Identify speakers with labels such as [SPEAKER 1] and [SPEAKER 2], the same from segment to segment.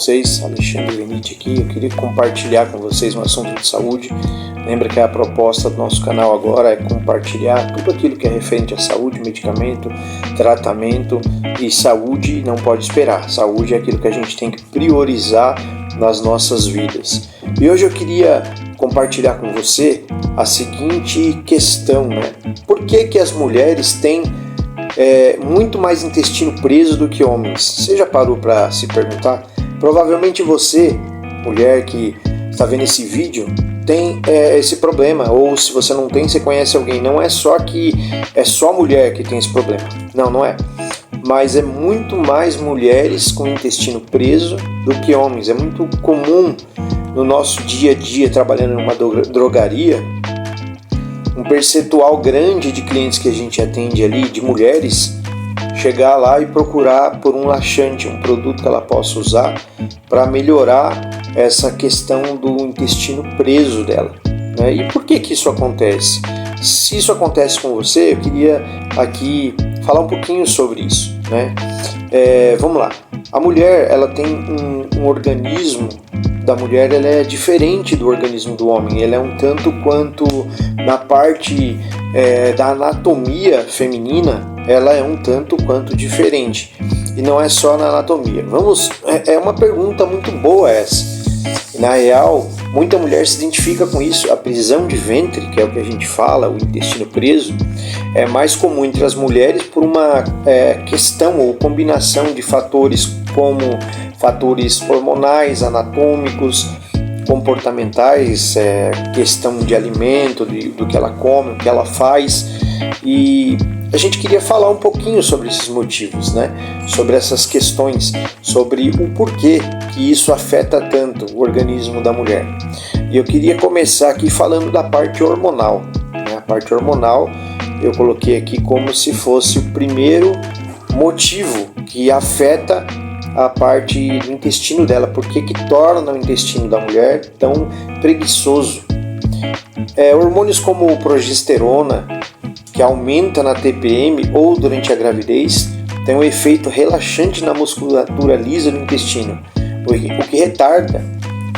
[SPEAKER 1] vocês? Alexandre Venite aqui. Eu queria compartilhar com vocês um assunto de saúde. Lembra que a proposta do nosso canal agora é compartilhar tudo aquilo que é referente à saúde, medicamento, tratamento, e saúde não pode esperar. Saúde é aquilo que a gente tem que priorizar nas nossas vidas. E hoje eu queria compartilhar com você a seguinte questão, né? Por que as mulheres têm muito mais intestino preso do que homens? Você já parou para se perguntar? Provavelmente você, mulher que está vendo esse vídeo, tem esse problema, ou se você não tem, você conhece alguém. Não é só que é só mulher que tem esse problema, não é, mas é muito mais mulheres com intestino preso do que homens. É muito comum no nosso dia a dia, trabalhando numa drogaria, um percentual grande de clientes que a gente atende ali, de mulheres, chegar lá e procurar por um laxante, um produto que ela possa usar para melhorar essa questão do intestino preso dela, né? E por que isso acontece? Se isso acontece com você, eu queria aqui falar um pouquinho sobre isso, né? Vamos lá. A mulher, ela tem um organismo da mulher, ela é diferente do organismo do homem. Ela é um tanto quanto, na parte da anatomia feminina, ela é um tanto quanto diferente. E não é só na anatomia. É uma pergunta muito boa essa. Na real, muita mulher se identifica com isso. A prisão de ventre, que é o que a gente fala, o intestino preso, é mais comum entre as mulheres por uma questão ou combinação de fatores, como fatores hormonais, anatômicos, comportamentais, questão de alimento, do que ela come, o que ela faz. E a gente queria falar um pouquinho sobre esses motivos, né? Sobre essas questões, sobre o porquê que isso afeta tanto o organismo da mulher. E eu queria começar aqui falando da parte hormonal, né? A parte hormonal eu coloquei aqui como se fosse o primeiro motivo que afeta a parte do intestino dela. Por que torna o intestino da mulher tão preguiçoso? Hormônios como progesterona, que aumenta na TPM ou durante a gravidez, tem um efeito relaxante na musculatura lisa do intestino, o que retarda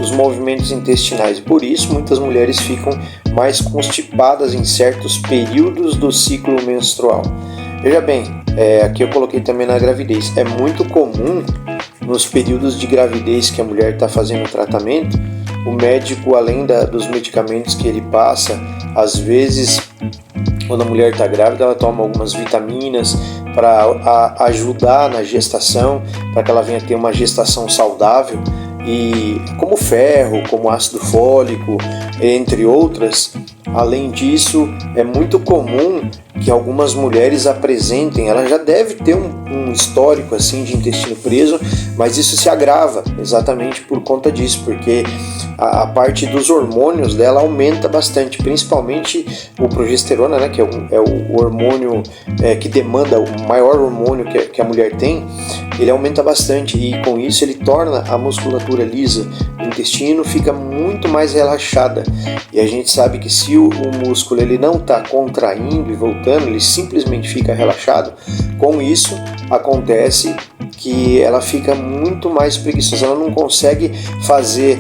[SPEAKER 1] os movimentos intestinais. Por isso, muitas mulheres ficam mais constipadas em certos períodos do ciclo menstrual. Veja bem, aqui eu coloquei também na gravidez. É muito comum nos períodos de gravidez que a mulher está fazendo o tratamento, o médico, além dos medicamentos que ele passa, às vezes, quando a mulher está grávida, ela toma algumas vitaminas para ajudar na gestação, para que ela venha ter uma gestação saudável, e como ferro, como ácido fólico, entre outras. Além disso, é muito comum que algumas mulheres apresentem, ela já deve ter um histórico assim de intestino preso, mas isso se agrava exatamente por conta disso, porque a parte dos hormônios dela aumenta bastante, principalmente o progesterona, né, que é o hormônio que demanda, o maior hormônio que a mulher tem. Ele aumenta bastante e com isso ele torna a musculatura lisa do intestino, fica muito mais relaxada. E a gente sabe que se o músculo ele não está contraindo e voltando, ele simplesmente fica relaxado. Com isso acontece que ela fica muito mais preguiçosa, ela não consegue fazer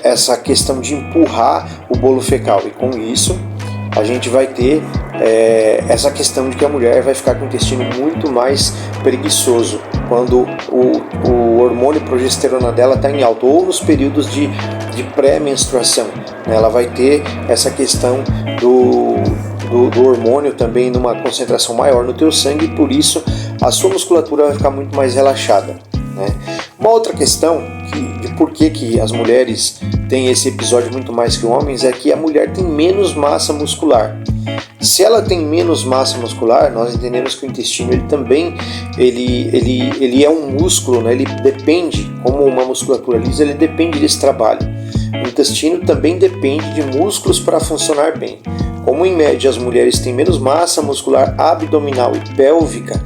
[SPEAKER 1] essa questão de empurrar o bolo fecal, e com isso a gente vai ter essa questão de que a mulher vai ficar com o intestino muito mais preguiçoso quando o hormônio progesterona dela está em alta, ou nos períodos de pré-menstruação, né? Ela vai ter essa questão do hormônio também numa concentração maior no teu sangue, e por isso a sua musculatura vai ficar muito mais relaxada, né? Uma outra questão de por que as mulheres têm esse episódio muito mais que homens é que a mulher tem menos massa muscular. Se ela tem menos massa muscular, nós entendemos que o intestino ele também ele é um músculo, né? Ele depende, como uma musculatura lisa, ele depende desse trabalho. O intestino também depende de músculos para funcionar bem. Como em média as mulheres têm menos massa muscular abdominal e pélvica,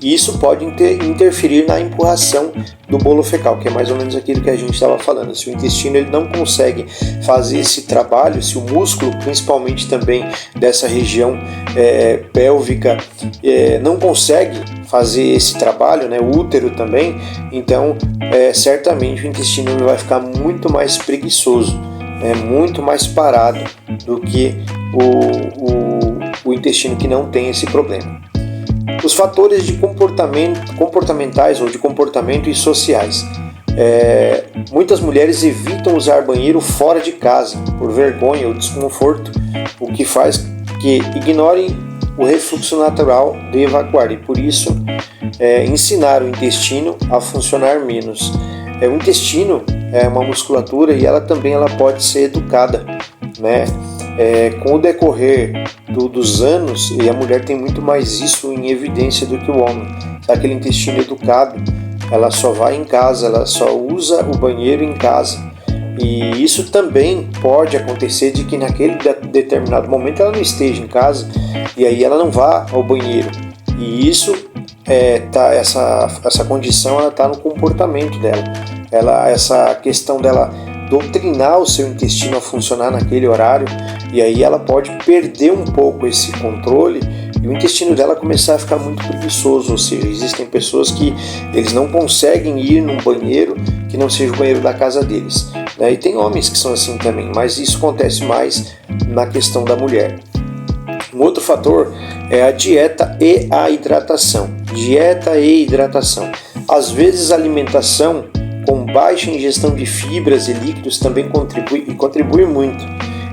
[SPEAKER 1] e isso pode interferir na empurração do bolo fecal, que é mais ou menos aquilo que a gente estava falando. Se o intestino ele não consegue fazer esse trabalho, se o músculo, principalmente também dessa região pélvica, não consegue fazer esse trabalho, né, o útero também, então certamente o intestino ele vai ficar muito mais preguiçoso, muito mais parado do que o intestino que não tem esse problema. Os fatores de comportamentais ou de comportamento e sociais. Muitas mulheres evitam usar banheiro fora de casa por vergonha ou desconforto, o que faz que ignorem o refluxo natural de evacuar, e por isso ensinar o intestino a funcionar menos. O intestino é uma musculatura e ela pode ser educada, né? Com o decorrer dos anos, e a mulher tem muito mais isso em evidência do que o homem. Aquele intestino educado, ela só vai em casa, ela só usa o banheiro em casa. E isso também pode acontecer de que naquele determinado momento ela não esteja em casa e aí ela não vá ao banheiro. E isso essa condição ela está no comportamento dela. Essa questão dela doutrinar o seu intestino a funcionar naquele horário, e aí ela pode perder um pouco esse controle e o intestino dela começar a ficar muito preguiçoso. Ou seja, existem pessoas que eles não conseguem ir num banheiro que não seja o banheiro da casa deles, né? E tem homens que são assim também, mas isso acontece mais na questão da mulher. Um outro fator é a dieta e a hidratação. Dieta e hidratação. Às vezes a alimentação com baixa ingestão de fibras e líquidos também contribui muito.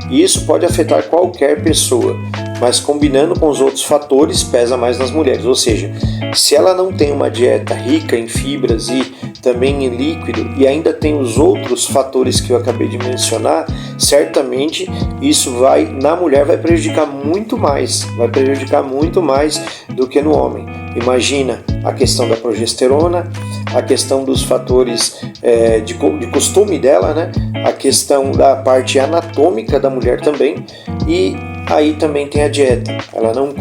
[SPEAKER 1] E isso pode afetar qualquer pessoa, mas combinando com os outros fatores pesa mais nas mulheres. Ou seja, se ela não tem uma dieta rica em fibras e também em líquido e ainda tem os outros fatores que eu acabei de mencionar, certamente isso na mulher vai prejudicar muito mais do que no homem. Imagina a questão da progesterona, a questão dos fatores de costume dela, né? A questão da parte anatômica da mulher também, e aí também tem a dieta. Ela não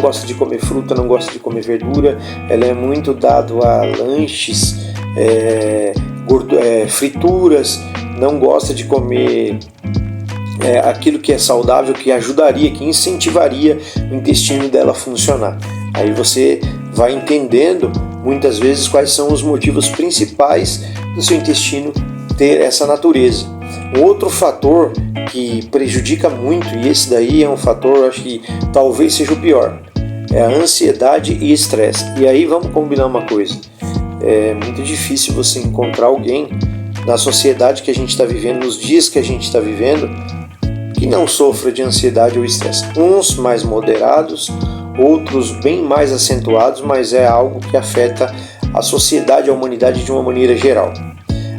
[SPEAKER 1] gosta de comer fruta, não gosta de comer verdura, ela é muito dado a lanches, frituras, não gosta de comer aquilo que é saudável, que ajudaria, que incentivaria o intestino dela a funcionar. Aí você vai entendendo muitas vezes quais são os motivos principais do seu intestino ter essa natureza. Um outro fator que prejudica muito, e esse daí é um fator, acho que talvez seja o pior, é a ansiedade e estresse. E aí vamos combinar uma coisa, é muito difícil você encontrar alguém na sociedade que a gente está vivendo, nos dias que a gente está vivendo, que não sofra de ansiedade ou estresse. Uns mais moderados, outros bem mais acentuados, mas é algo que afeta a sociedade e a humanidade de uma maneira geral.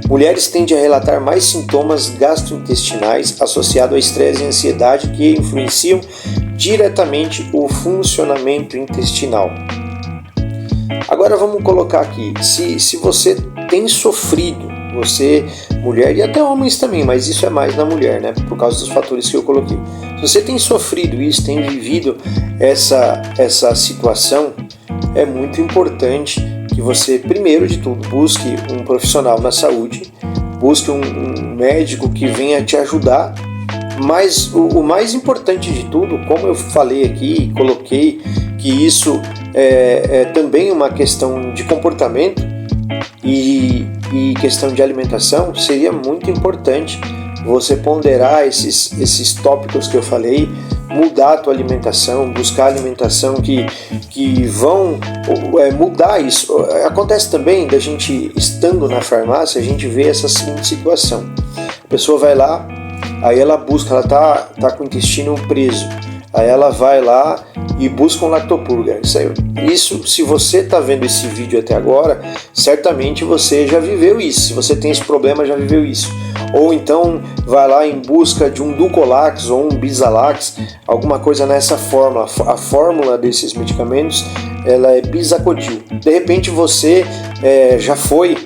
[SPEAKER 1] Mulheres tendem a relatar mais sintomas gastrointestinais associados a estresse e ansiedade que influenciam diretamente o funcionamento intestinal. Agora vamos colocar aqui, se você tem sofrido, você, mulher e até homens também, mas isso é mais na mulher, né? Por causa dos fatores que eu coloquei. Se você tem sofrido isso, tem vivido essa situação, é muito importante que você, primeiro de tudo, busque um profissional na saúde, busque um médico que venha te ajudar, mas o mais importante de tudo, como eu falei aqui, coloquei que isso é também uma questão de comportamento e questão de alimentação, seria muito importante você ponderar esses tópicos que eu falei, mudar a tua alimentação, buscar alimentação que vão mudar isso. Acontece também da gente, estando na farmácia, a gente vê essa seguinte situação. A pessoa vai lá, aí ela busca, ela tá com o intestino preso, aí ela vai lá e busca um lactopurga. Isso, se você está vendo esse vídeo até agora, certamente você já viveu isso. Se você tem esse problema, já viveu isso. Ou então vai lá em busca de um Dulcolax ou um Bisalax, alguma coisa nessa fórmula. A fórmula desses medicamentos, ela é Bisacodil. De repente você já foi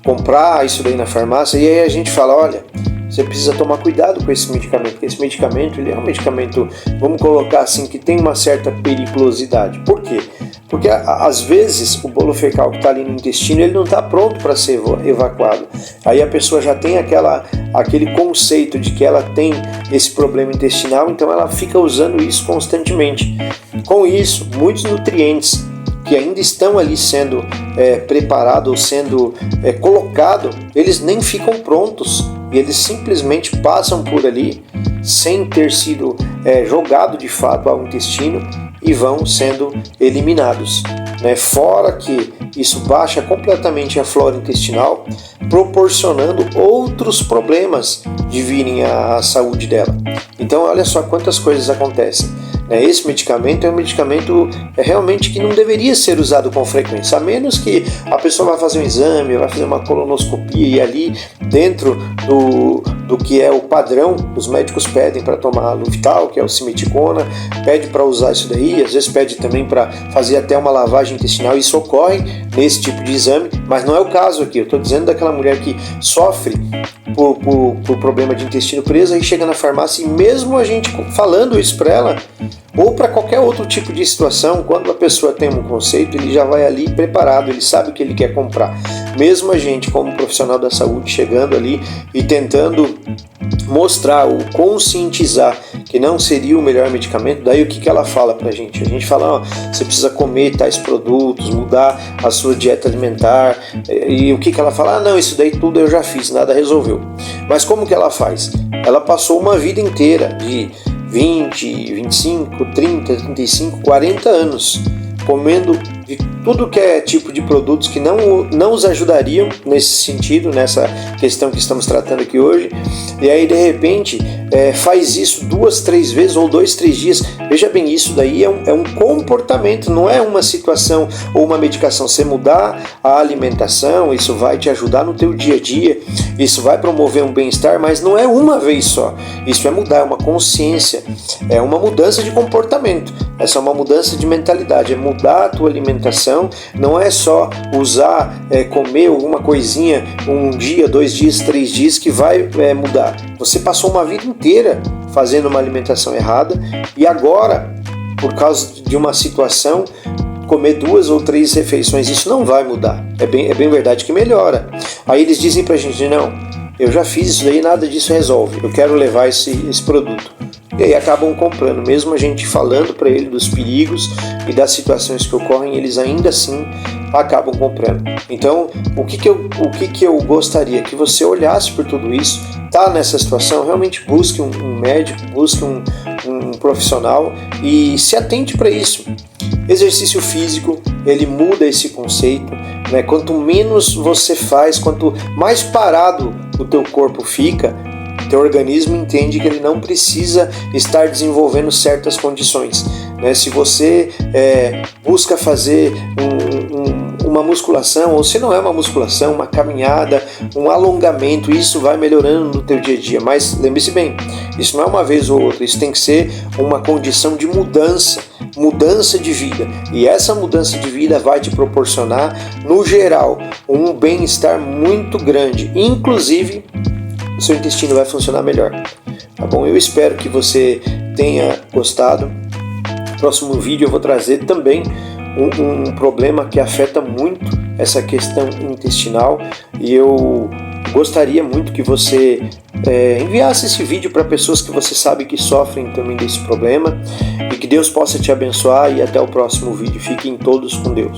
[SPEAKER 1] comprar isso daí na farmácia e aí a gente fala, olha, você precisa tomar cuidado com esse medicamento, porque esse medicamento ele é um medicamento, vamos colocar assim, que tem uma certa periculosidade. Por quê? Porque às vezes o bolo fecal que está ali no intestino, ele não está pronto para ser evacuado. Aí a pessoa já tem aquele conceito de que ela tem esse problema intestinal, então ela fica usando isso constantemente. Com isso, muitos nutrientes que ainda estão ali sendo preparados ou sendo colocados, eles nem ficam prontos. E eles simplesmente passam por ali sem ter sido jogado de fato ao intestino e vão sendo eliminados. Fora que isso baixa completamente a flora intestinal, proporcionando outros problemas de virem à saúde dela. Então olha só quantas coisas acontecem. Esse medicamento é um medicamento realmente que não deveria ser usado com frequência, a menos que a pessoa vá fazer um exame, vai fazer uma colonoscopia e ali dentro do que é o padrão, os médicos pedem para tomar Luftal, que é o simeticona, pede para usar isso daí, às vezes pede também para fazer até uma lavagem intestinal, isso ocorre nesse tipo de exame, mas não é o caso aqui. Eu estou dizendo daquela mulher que sofre por problema de intestino preso, aí chega na farmácia e mesmo a gente falando isso para ela, ou para qualquer outro tipo de situação, quando a pessoa tem um conceito, ele já vai ali preparado, ele sabe o que ele quer comprar. Mesmo a gente, como profissional da saúde, chegando ali e tentando mostrar ou conscientizar que não seria o melhor medicamento, daí o que ela fala pra gente? A gente fala, você precisa comer tais produtos, mudar a sua dieta alimentar, e o que ela fala? Não, isso daí tudo eu já fiz, nada resolveu. Mas como que ela faz? Ela passou uma vida inteira de 20, 25, 30, 35, 40 anos comendo de tudo que é tipo de produtos que não os ajudariam nesse sentido, nessa questão que estamos tratando aqui hoje, e aí de repente faz isso 2, 3 vezes ou 2, 3 dias. Veja bem, isso daí é um comportamento, não é uma situação ou uma medicação. Você mudar a alimentação, isso vai te ajudar no teu dia a dia, isso vai promover um bem-estar, mas não é uma vez só. Isso é mudar, é uma consciência, é uma mudança de comportamento, essa é uma mudança de mentalidade, é mudar a tua alimentação, não é só usar, comer alguma coisinha um dia, 2 dias, 3 dias que vai mudar. Você passou uma vida inteira fazendo uma alimentação errada e agora, por causa de uma situação, comer 2 ou 3 refeições, isso não vai mudar. É bem verdade que melhora. Aí eles dizem pra gente, não, eu já fiz isso daí, nada disso resolve, eu quero levar esse produto. E aí acabam comprando, mesmo a gente falando para ele dos perigos e das situações que ocorrem, eles ainda assim acabam comprando. Então, o que eu gostaria que você olhasse por tudo isso, tá nessa situação, realmente busque um médico, busque um profissional e se atente para isso. Exercício físico, ele muda esse conceito, né? Quanto menos você faz, quanto mais parado o teu corpo fica, teu organismo entende que ele não precisa estar desenvolvendo certas condições, né? Se você busca fazer uma musculação, ou se não é uma musculação, uma caminhada, um alongamento, isso vai melhorando no teu dia a dia. Mas lembre-se bem, isso não é uma vez ou outra, isso tem que ser uma condição de mudança de vida. E essa mudança de vida vai te proporcionar, no geral, um bem-estar muito grande, inclusive o seu intestino vai funcionar melhor, tá bom? Eu espero que você tenha gostado. No próximo vídeo eu vou trazer também um problema que afeta muito essa questão intestinal e eu gostaria muito que você enviasse esse vídeo para pessoas que você sabe que sofrem também desse problema e que Deus possa te abençoar e até o próximo vídeo. Fiquem todos com Deus.